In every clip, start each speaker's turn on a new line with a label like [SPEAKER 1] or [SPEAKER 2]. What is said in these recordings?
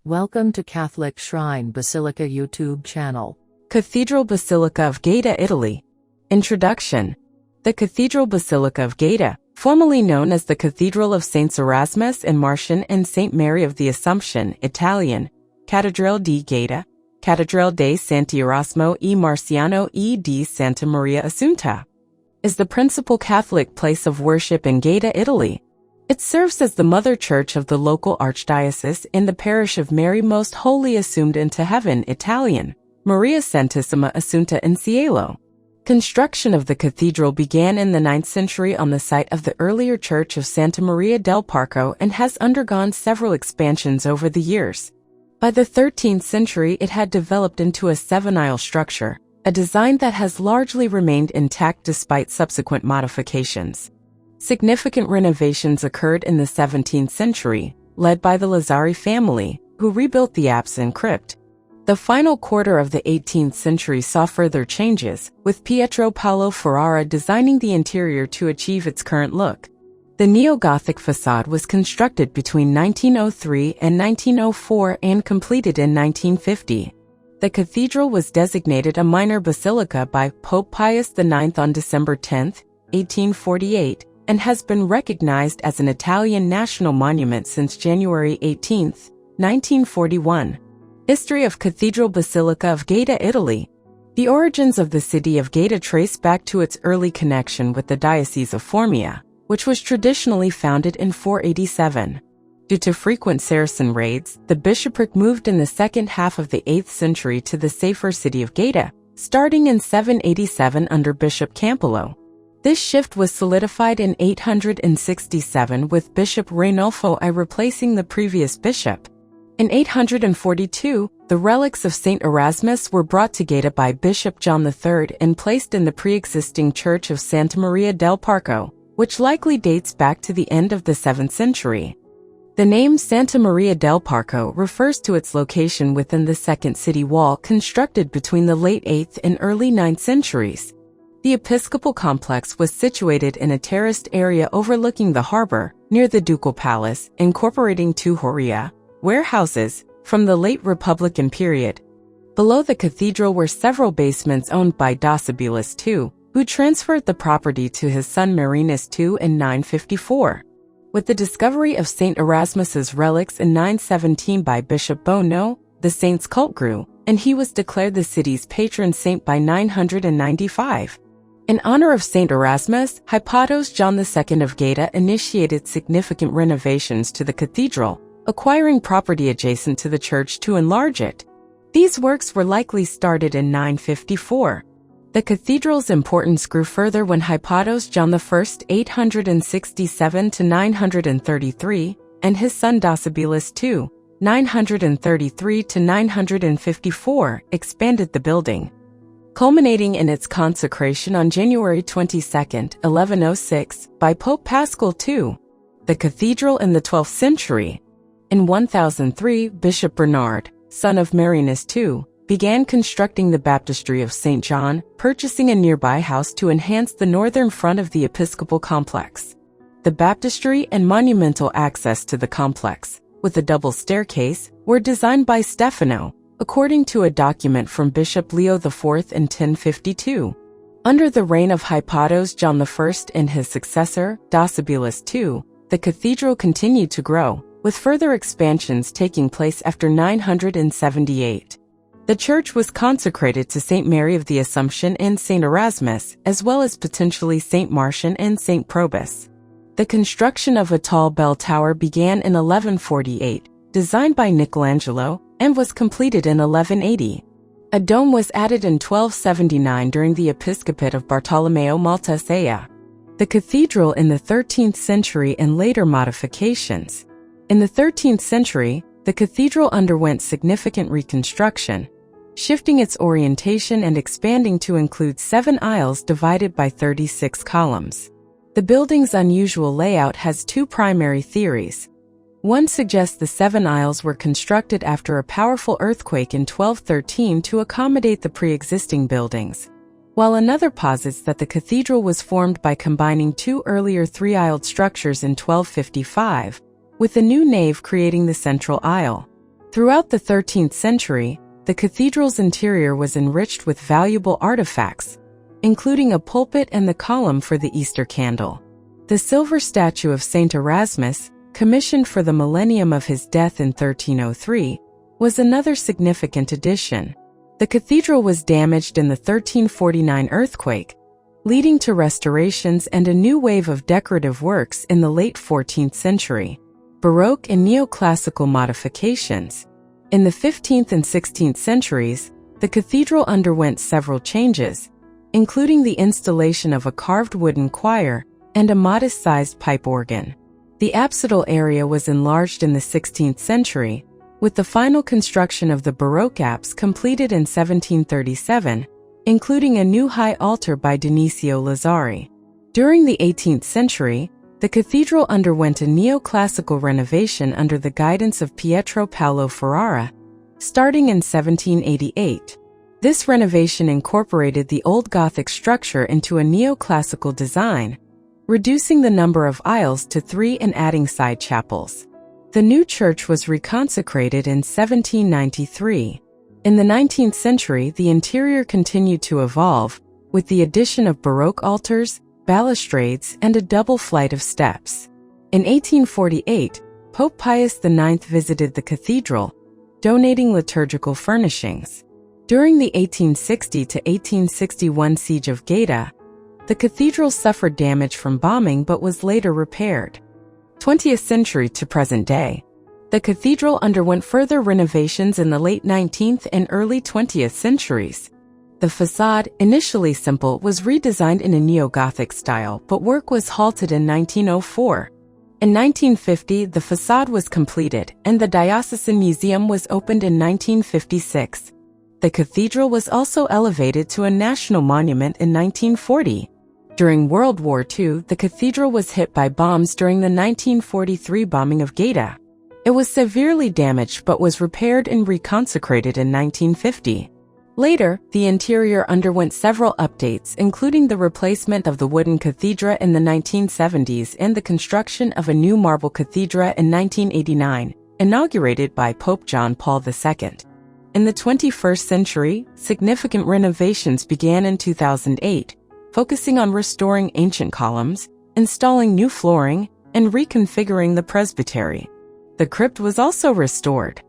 [SPEAKER 1] Welcome to Catholic Shrine Basilica YouTube channel.
[SPEAKER 2] Cathedral Basilica of Gaeta, Italy. Introduction. The Cathedral Basilica of Gaeta, formerly known as the Cathedral of Saints Erasmus and Marcion and Saint Mary of the Assumption, Italian, Cattedrale di Gaeta, Cattedrale dei Santi Erasmo e Marciano e di Santa Maria Assunta, is the principal Catholic place of worship in Gaeta, Italy. It serves as the mother church of the local archdiocese in the parish of Mary Most Holy Assumed into Heaven, Italian, Maria Santissima Assunta in Cielo. Construction of the cathedral began in the 9th century on the site of the earlier church of Santa Maria del Parco and has undergone several expansions over the years. By the 13th century, it had developed into a 7-aisle structure, a design that has largely remained intact despite subsequent modifications. Significant renovations occurred in the 17th century, led by the Lazio family, who rebuilt the apse and crypt. The final quarter of the 18th century saw further changes, with Pietro Paolo Ferrara designing the interior to achieve its current look. The neo-Gothic facade was constructed between 1903 and 1904 and completed in 1950. The cathedral was designated a minor basilica by Pope Pius IX on December 10, 1848, and has been recognized as an Italian national monument since January 18, 1941. History of Cathedral Basilica of Gaeta, Italy. The origins of the city of Gaeta trace back to its early connection with the Diocese of Formia, which was traditionally founded in 487. Due to frequent Saracen raids, the bishopric moved in the second half of the 8th century to the safer city of Gaeta, starting in 787 under Bishop Campolo. This shift was solidified in 867 with Bishop Rainulfo I replacing the previous bishop. In 842, the relics of Saint Erasmus were brought to Gaeta by Bishop John III and placed in the pre-existing church of Santa Maria del Parco, which likely dates back to the end of the 7th century. The name Santa Maria del Parco refers to its location within the second city wall constructed between the late 8th and early 9th centuries. The episcopal complex was situated in a terraced area overlooking the harbor, near the ducal palace, incorporating 2 horia, warehouses, from the late Republican period. Below the cathedral were several basements owned by Dosibilis II, who transferred the property to his son Marinus II in 954. With the discovery of St. Erasmus's relics in 917 by Bishop Bono, the saint's cult grew, and he was declared the city's patron saint by 995. In honor of St. Erasmus, Hypatos John II of Gaeta initiated significant renovations to the cathedral, acquiring property adjacent to the church to enlarge it. These works were likely started in 954. The cathedral's importance grew further when Hypatos John I 867 to 933 and his son Dosibilis II 933 to 954 expanded the building, culminating in its consecration on January 22, 1106, by Pope Paschal II. The cathedral in the 12th century. In 1003, Bishop Bernard, son of Marinus II, began constructing the baptistry of St. John, purchasing a nearby house to enhance the northern front of the episcopal complex. The baptistry and monumental access to the complex, with a double staircase, were designed by Stefano, according to a document from Bishop Leo IV in 1052. Under the reign of Hypatos John I and his successor, Dosibilis II, the cathedral continued to grow, with further expansions taking place after 978. The church was consecrated to Saint Mary of the Assumption and Saint Erasmus, as well as potentially Saint Marcion and Saint Probus. The construction of a tall bell tower began in 1148, designed by Michelangelo, and was completed in 1180. A dome was added in 1279 during the episcopate of Bartolomeo Maltasea. The cathedral in the 13th century and later modifications. In the 13th century, the cathedral underwent significant reconstruction, shifting its orientation and expanding to include 7 aisles divided by 36 columns. The building's unusual layout has 2 primary theories. One suggests the 7 aisles were constructed after a powerful earthquake in 1213 to accommodate the pre-existing buildings, while another posits that the cathedral was formed by combining 2 earlier 3-aisled structures in 1255, with the new nave creating the central aisle. Throughout the 13th century, the cathedral's interior was enriched with valuable artifacts, including a pulpit and the column for the Easter candle. The silver statue of Saint Erasmus, commissioned for the millennium of his death in 1303, was another significant addition. The cathedral was damaged in the 1349 earthquake, leading to restorations and a new wave of decorative works in the late 14th century. Baroque and neoclassical modifications. In the 15th and 16th centuries, the cathedral underwent several changes, including the installation of a carved wooden choir and a modest-sized pipe organ. The apsidal area was enlarged in the 16th century, with the final construction of the Baroque apse completed in 1737, including a new high altar by Denisio Lazzari. During the 18th century, the cathedral underwent a neoclassical renovation under the guidance of Pietro Paolo Ferrara, starting in 1788. This renovation incorporated the old Gothic structure into a neoclassical design, reducing the number of aisles to 3 and adding side chapels. The new church was reconsecrated in 1793. In the 19th century, the interior continued to evolve, with the addition of Baroque altars, balustrades, and a double flight of steps. In 1848, Pope Pius IX visited the cathedral, donating liturgical furnishings. During the 1860 to 1861 siege of Gaeta, the cathedral suffered damage from bombing but was later repaired. 20th century to present day. The cathedral underwent further renovations in the late 19th and early 20th centuries. The facade, initially simple, was redesigned in a neo-Gothic style, but work was halted in 1904. In 1950, the facade was completed, and the Diocesan Museum was opened in 1956. The cathedral was also elevated to a national monument in 1940. During World War II, the cathedral was hit by bombs during the 1943 bombing of Gaeta. It was severely damaged but was repaired and reconsecrated in 1950. Later, the interior underwent several updates, including the replacement of the wooden cathedra in the 1970s and the construction of a new marble cathedra in 1989, inaugurated by Pope John Paul II. In the 21st century, significant renovations began in 2008, focusing on restoring ancient columns, installing new flooring, and reconfiguring the presbytery. The crypt was also restored.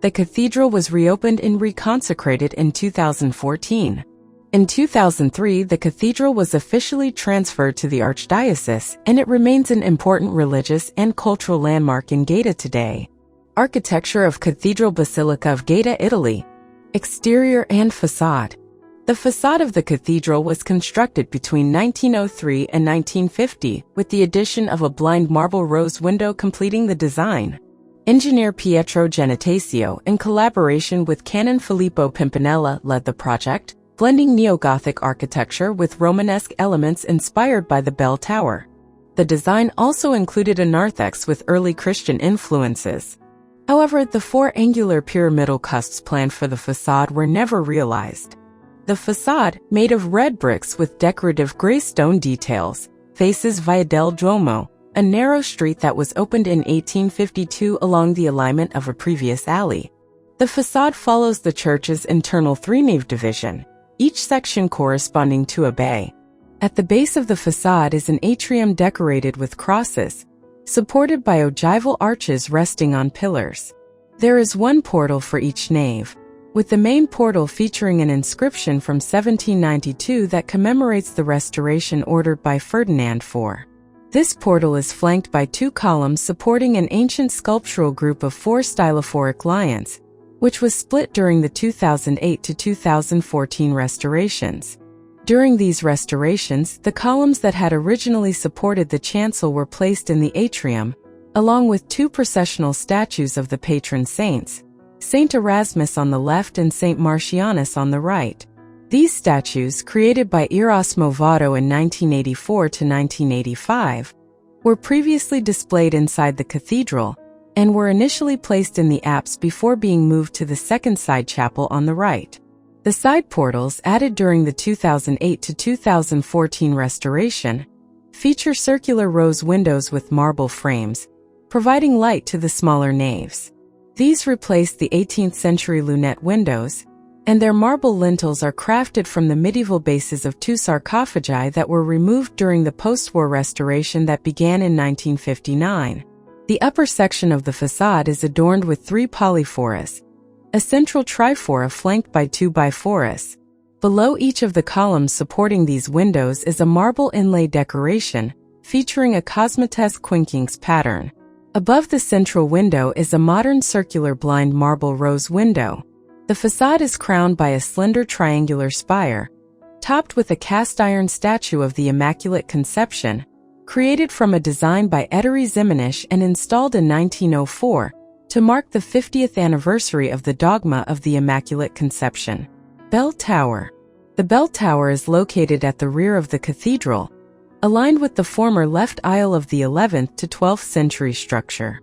[SPEAKER 2] The cathedral was reopened and reconsecrated in 2014. In 2003, the cathedral was officially transferred to the Archdiocese, and it remains an important religious and cultural landmark in Gaeta today. Architecture of Cathedral Basilica of Gaeta, Italy. Exterior and facade. The facade of the cathedral was constructed between 1903 and 1950, with the addition of a blind marble rose window completing the design. Engineer Pietro Genesio, in collaboration with Canon Filippo Pimpinella, led the project, blending neo-Gothic architecture with Romanesque elements inspired by the bell tower. The design also included a narthex with early Christian influences. However, the 4 angular pyramidal cusps planned for the facade were never realized. The facade, made of red bricks with decorative gray stone details, faces Via del Duomo, a narrow street that was opened in 1852 along the alignment of a previous alley. The facade follows the church's internal 3-nave division, each section corresponding to a bay. At the base of the facade is an atrium decorated with crosses, supported by ogival arches resting on pillars. There is 1 portal for each nave, with the main portal featuring an inscription from 1792 that commemorates the restoration ordered by Ferdinand IV. This portal is flanked by 2 columns supporting an ancient sculptural group of 4 stylophoric lions, which was split during the 2008 to 2014 restorations. During these restorations, the columns that had originally supported the chancel were placed in the atrium, along with 2 processional statues of the patron saints, Saint Erasmus on the left and Saint Martianus on the right. These statues, created by Erasmo Votto in 1984 to 1985, were previously displayed inside the cathedral and were initially placed in the apse before being moved to the second side chapel on the right. The side portals, added during the 2008 to 2014 restoration, feature circular rose windows with marble frames, providing light to the smaller naves. These replace the 18th century lunette windows, and their marble lintels are crafted from the medieval bases of two sarcophagi that were removed during the post-war restoration that began in 1959. The upper section of the facade is adorned with 3 polyphoras, a central trifora flanked by 2 biphoras. Below each of the columns supporting these windows is a marble inlay decoration, featuring a cosmatesque quinkings pattern. Above the central window is a modern circular blind marble rose window. The facade is crowned by a slender triangular spire, topped with a cast-iron statue of the Immaculate Conception, created from a design by Ettore Zimonjić and installed in 1904 to mark the 50th anniversary of the dogma of the Immaculate Conception. Bell Tower. The bell tower is located at the rear of the cathedral, aligned with the former left aisle of the 11th to 12th century structure.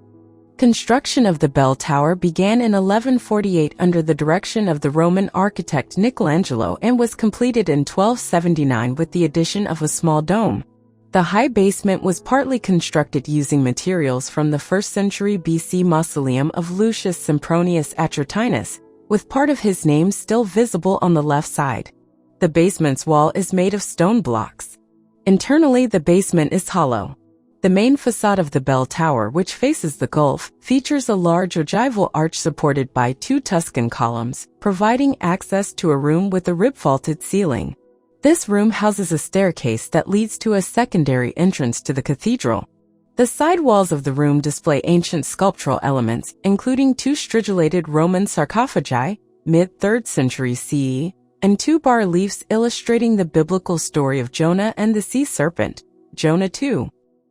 [SPEAKER 2] Construction of the bell tower began in 1148 under the direction of the Roman architect Michelangelo and was completed in 1279 with the addition of a small dome. The high basement was partly constructed using materials from the 1st century BC mausoleum of Lucius Sempronius Atratinus, with part of his name still visible on the left side. The basement's wall is made of stone blocks. Internally, the basement is hollow. The main facade of the bell tower, which faces the Gulf, features a large ogival arch supported by 2 Tuscan columns, providing access to a room with a rib-vaulted ceiling. This room houses a staircase that leads to a secondary entrance to the cathedral. The side walls of the room display ancient sculptural elements, including 2 stridulated Roman sarcophagi, mid-3rd century CE, and 2 bas-reliefs illustrating the biblical story of Jonah and the sea serpent, Jonah 2.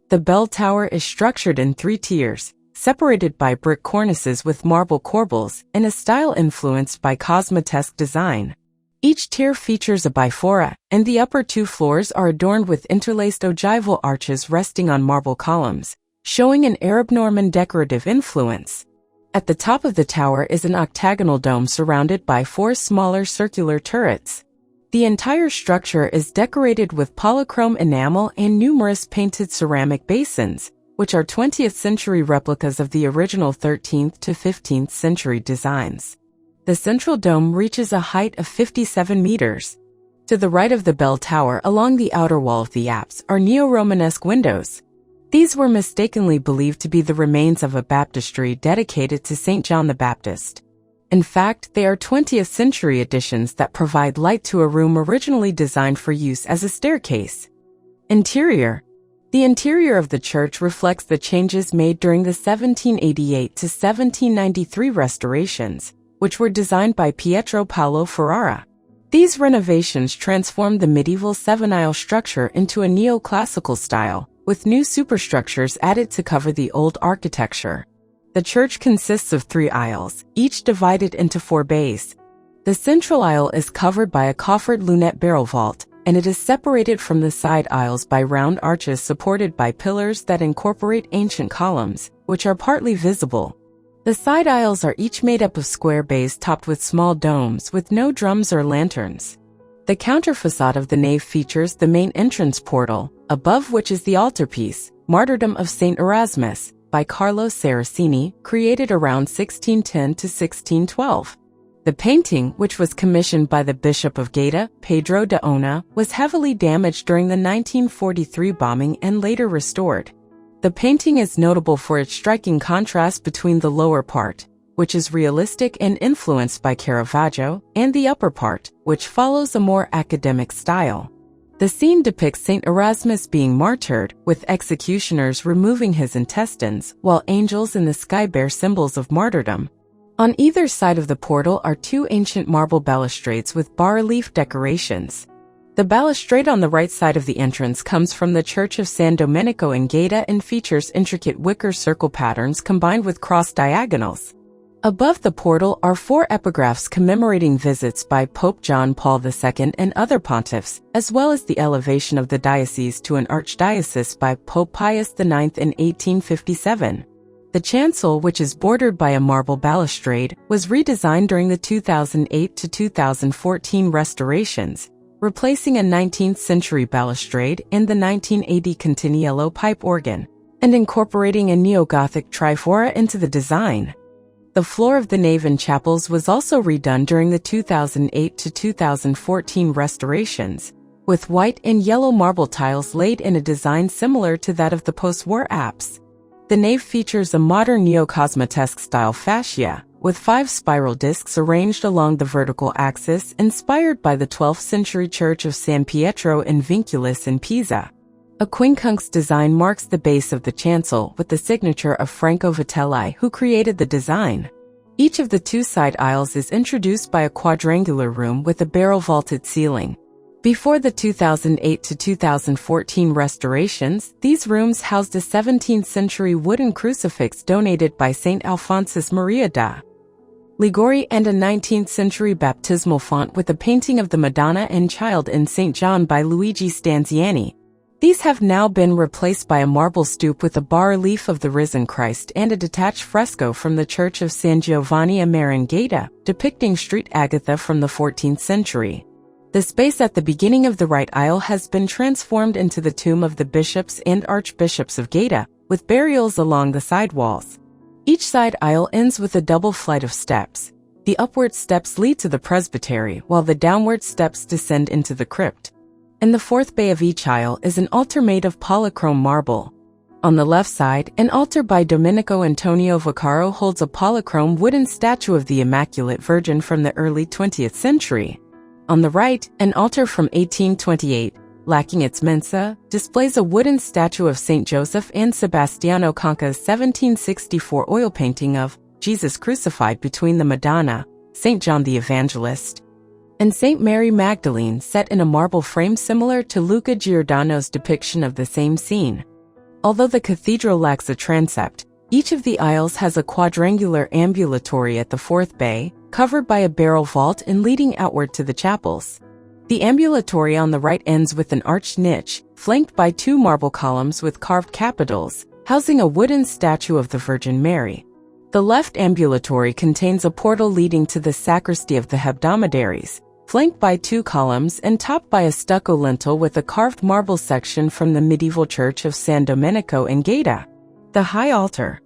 [SPEAKER 2] The bell tower is structured in 3 tiers, separated by brick cornices with marble corbels, in a style influenced by cosmatesque design. Each tier features a biphora, and the upper 2 floors are adorned with interlaced ogival arches resting on marble columns, showing an Arab Norman decorative influence. At the top of the tower is an octagonal dome surrounded by 4 smaller circular turrets. The entire structure is decorated with polychrome enamel and numerous painted ceramic basins, which are 20th century replicas of the original 13th to 15th century designs. The central dome reaches a height of 57 meters. To the right of the bell tower along the outer wall of the apse are neo-Romanesque windows. These were mistakenly believed to be the remains of a baptistry dedicated to St. John the Baptist. In fact, they are 20th century additions that provide light to a room originally designed for use as a staircase. Interior. The interior of the church reflects the changes made during the 1788 to 1793 restorations, which were designed by Pietro Paolo Ferrara. These renovations transformed the medieval 7-aisle structure into a neoclassical style, with new superstructures added to cover the old architecture. The church consists of 3 aisles, each divided into 4 bays. The central aisle is covered by a coffered lunette barrel vault, and it is separated from the side aisles by round arches supported by pillars that incorporate ancient columns, which are partly visible. The side aisles are each made up of square bays topped with small domes with no drums or lanterns. The counter facade of the nave features the main entrance portal, above which is the altarpiece, Martyrdom of St. Erasmus, by Carlo Saraceni, created around 1610 to 1612. The painting, which was commissioned by the Bishop of Gaeta, Pedro de Ona, was heavily damaged during the 1943 bombing and later restored. The painting is notable for its striking contrast between the lower part, which is realistic and influenced by Caravaggio, and the upper part, which follows a more academic style. The scene depicts St. Erasmus being martyred, with executioners removing his intestines, while angels in the sky bear symbols of martyrdom. On either side of the portal are 2 ancient marble balustrades with bas-relief decorations. The balustrade on the right side of the entrance comes from the Church of San Domenico in Gaeta and features intricate wicker circle patterns combined with cross diagonals. Above the portal are 4 epigraphs commemorating visits by Pope John Paul II and other pontiffs, as well as the elevation of the diocese to an archdiocese by Pope Pius IX in 1857. The chancel, which is bordered by a marble balustrade, was redesigned during the 2008 to 2014 restorations, replacing a 19th century balustrade and the 1980 Continiello pipe organ, and incorporating a neo-Gothic trifora into the design. The floor of the nave and chapels was also redone during the 2008 to 2014 restorations, with white and yellow marble tiles laid in a design similar to that of the post-war apse. The nave features a modern neo-cosmotesque style fascia, with 5 spiral discs arranged along the vertical axis inspired by the 12th century church of San Pietro in Vinculis in Pisa. A quincunx design marks the base of the chancel with the signature of Franco Vitelli, who created the design. Each of the 2 side aisles is introduced by a quadrangular room with a barrel-vaulted ceiling. Before the 2008 to 2014 restorations, these rooms housed a 17th century wooden crucifix donated by St. Alphonsus Maria da Ligori and a 19th century baptismal font with a painting of the Madonna and Child in St. John by Luigi Stanziani. These have now been replaced by a marble stoop with a bas-relief of the risen Christ and a detached fresco from the Church of San Giovanni a Mare in Gaeta, depicting Street Agatha from the 14th century. The space at the beginning of the right aisle has been transformed into the tomb of the bishops and archbishops of Gaeta, with burials along the side walls. Each side aisle ends with a double flight of steps. The upward steps lead to the presbytery, while the downward steps descend into the crypt. In the fourth bay of each aisle is an altar made of polychrome marble. On the left side, an altar by Domenico Antonio Vaccaro holds a polychrome wooden statue of the Immaculate Virgin from the early 20th century. On the right, an altar from 1828, lacking its mensa, displays a wooden statue of St. Joseph and Sebastiano Conca's 1764 oil painting of Jesus crucified between the Madonna, St. John the Evangelist, and St. Mary Magdalene set in a marble frame similar to Luca Giordano's depiction of the same scene. Although the cathedral lacks a transept, each of the aisles has a quadrangular ambulatory at the fourth bay, covered by a barrel vault and leading outward to the chapels. The ambulatory on the right ends with an arched niche, flanked by 2 marble columns with carved capitals, housing a wooden statue of the Virgin Mary. The left ambulatory contains a portal leading to the sacristy of the Hebdomedaries, flanked by 2 columns and topped by a stucco lintel with a carved marble section from the medieval church of San Domenico in Gaeta. The high altar.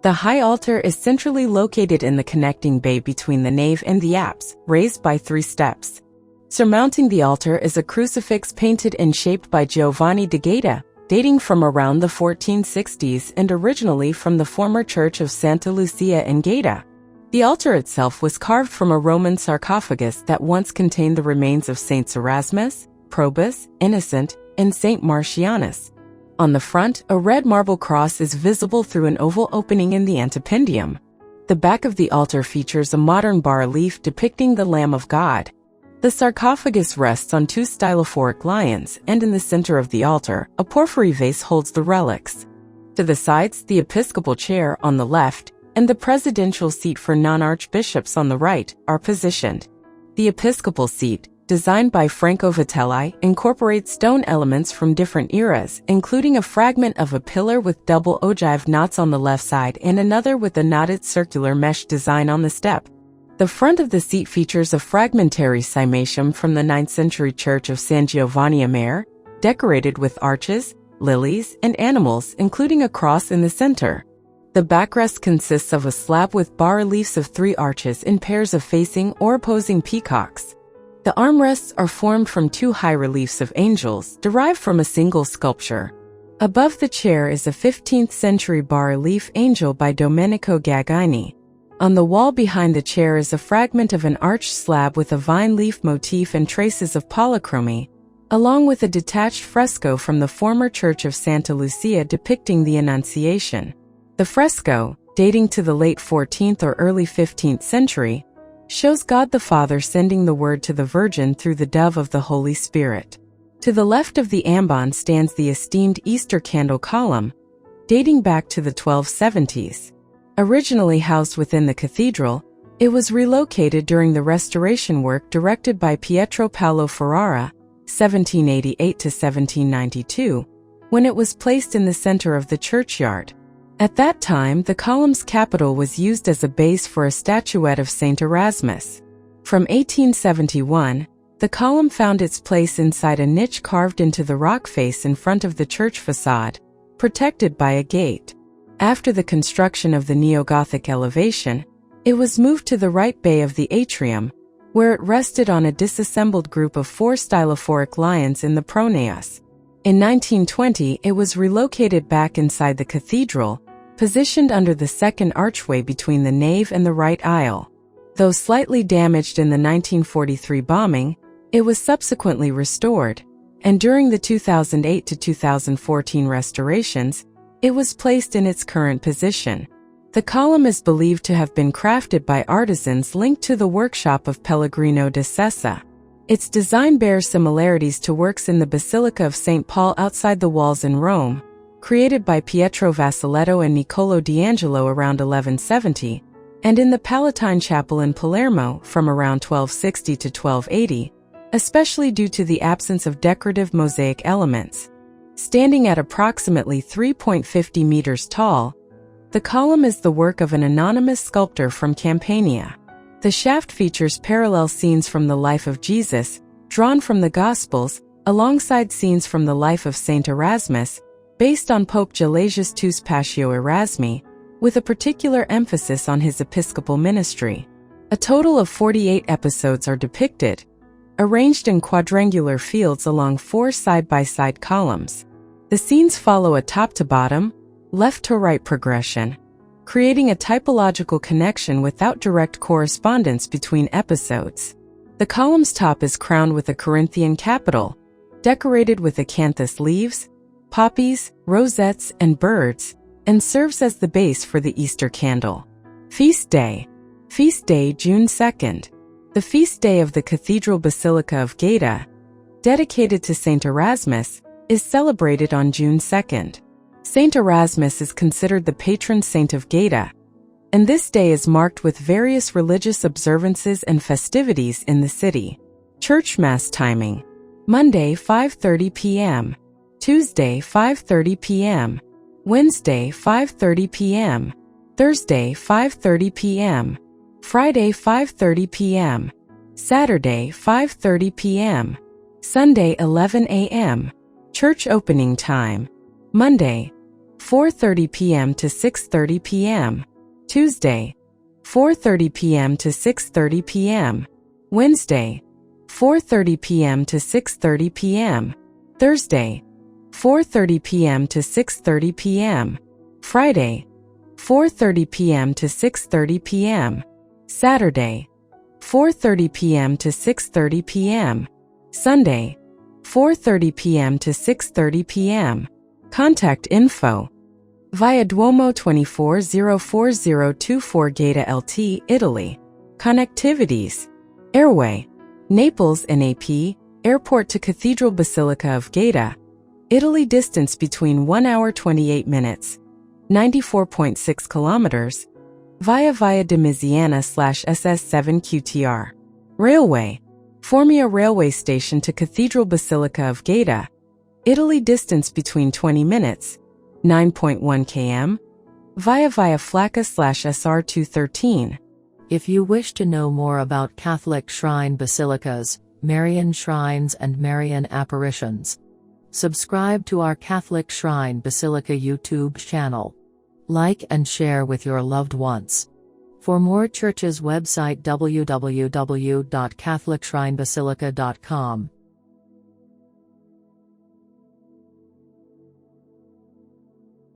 [SPEAKER 2] The high altar is centrally located in the connecting bay between the nave and the apse, raised by 3 steps. Surmounting the altar is a crucifix painted and shaped by Giovanni da Gaeta, dating from around the 1460s and originally from the former church of Santa Lucia in Gaeta. The altar itself was carved from a Roman sarcophagus that once contained the remains of Saints Erasmus, Probus, Innocent, and Saint Martianus. On the front, a red marble cross is visible through an oval opening in the antependium. The back of the altar features a modern bas-relief depicting the Lamb of God. The sarcophagus rests on 2 stylophoric lions, and in the center of the altar, a porphyry vase holds the relics. To the sides, the episcopal chair on the left and the presidential seat for non-archbishops on the right are positioned. The episcopal seat, designed by Franco Vitelli, incorporates stone elements from different eras, including a fragment of a pillar with double ogive knots on the left side and another with a knotted circular mesh design on the step. The front of the seat features a fragmentary cymatium from the 9th century church of San Giovanni a Mare, decorated with arches, lilies, and animals, including a cross in the center. The backrest consists of a slab with bas-reliefs of 3 arches in pairs of facing or opposing peacocks. The armrests are formed from 2 high reliefs of angels derived from a single sculpture. Above the chair is a 15th century bas-relief angel by Domenico Gaggini. On the wall behind the chair is a fragment of an arched slab with a vine leaf motif and traces of polychromy, along with a detached fresco from the former church of Santa Lucia depicting the Annunciation. The fresco, dating to the late 14th or early 15th century, shows God the Father sending the word to the Virgin through the dove of the Holy Spirit. To the left of the ambon stands the esteemed Easter candle column, dating back to the 1270s. Originally housed within the cathedral, it was relocated during the restoration work directed by Pietro Paolo Ferrara, 1788 to 1792, when it was placed in the center of the churchyard. At that time, the column's capital was used as a base for a statuette of Saint Erasmus. From 1871, the column found its place inside a niche carved into the rock face in front of the church facade, protected by a gate. After the construction of the neo-Gothic elevation, It was moved to the right bay of the atrium, where it rested on a disassembled group of 4 stylophoric lions in the pronaos. In 1920, it was relocated back inside the cathedral, positioned under the second archway between the nave and the right aisle. Though slightly damaged in the 1943 bombing, it was subsequently restored, and during the 2008 to 2014 restorations, it was placed in its current position. The column is believed to have been crafted by artisans linked to the workshop of Pellegrino da Sessa. Its design bears similarities to works in the Basilica of St. Paul outside the walls in Rome, created by Pietro Vasaletto and Niccolò D'Angelo around 1170, and in the Palatine Chapel in Palermo from around 1260 to 1280, especially due to the absence of decorative mosaic elements. Standing at approximately 3.50 meters tall, the column is the work of an anonymous sculptor from Campania. The shaft features parallel scenes from the life of Jesus, drawn from the Gospels, alongside scenes from the life of Saint Erasmus, based on Pope Gelasius II's Passio Erasmi, with a particular emphasis on his episcopal ministry. A total of 48 episodes are depicted, arranged in quadrangular fields along 4 side-by-side columns. The scenes follow a top-to-bottom, left-to-right progression, creating a typological connection without direct correspondence between episodes. The column's top is crowned with a Corinthian capital, decorated with acanthus leaves, poppies, rosettes, and birds, and serves as the base for the Easter candle. Feast Day. Feast Day, June 2nd. The feast day of the Cathedral Basilica of Gaeta, dedicated to Saint Erasmus, is celebrated on June 2nd. Saint Erasmus is considered the patron saint of Gaeta, and this day is marked with various religious observances and festivities in the city. Church Mass timing: Monday 5:30 p.m., Tuesday 5:30 p.m., Wednesday 5:30 p.m., Thursday 5:30 p.m., Friday 5:30 p.m., Saturday 5:30 p.m., Sunday 11 a.m. Church opening time: Monday 4:30 p.m. to 6:30 p.m., Tuesday 4:30 p.m. to 6:30 p.m., Wednesday 4:30 p.m. to 6:30 p.m., Thursday 4:30 p.m. to 6:30 p.m., Friday 4:30 p.m. to 6:30 p.m., Saturday 4:30 p.m. to 6:30 p.m., Sunday 4:30 p.m. to 6:30 p.m. Contact info: Via Duomo 2404024 Gaeta LT, Italy. Connectivities: Airway, Naples NAP, Airport to Cathedral Basilica of Gaeta, Italy. Distance between 1 hour 28 minutes, 94.6 kilometers, via de Miziana/SS7 QTR. Railway, Formia Railway Station to Cathedral Basilica of Gaeta, Italy. Distance between 20 minutes, 9.1 km, via Flacca/SR213.
[SPEAKER 1] If you wish to know more about Catholic shrine basilicas, Marian shrines and Marian apparitions, subscribe to our Catholic Shrine Basilica YouTube channel. Like and share with your loved ones. For more churches, website www.catholicshrinebasilica.com.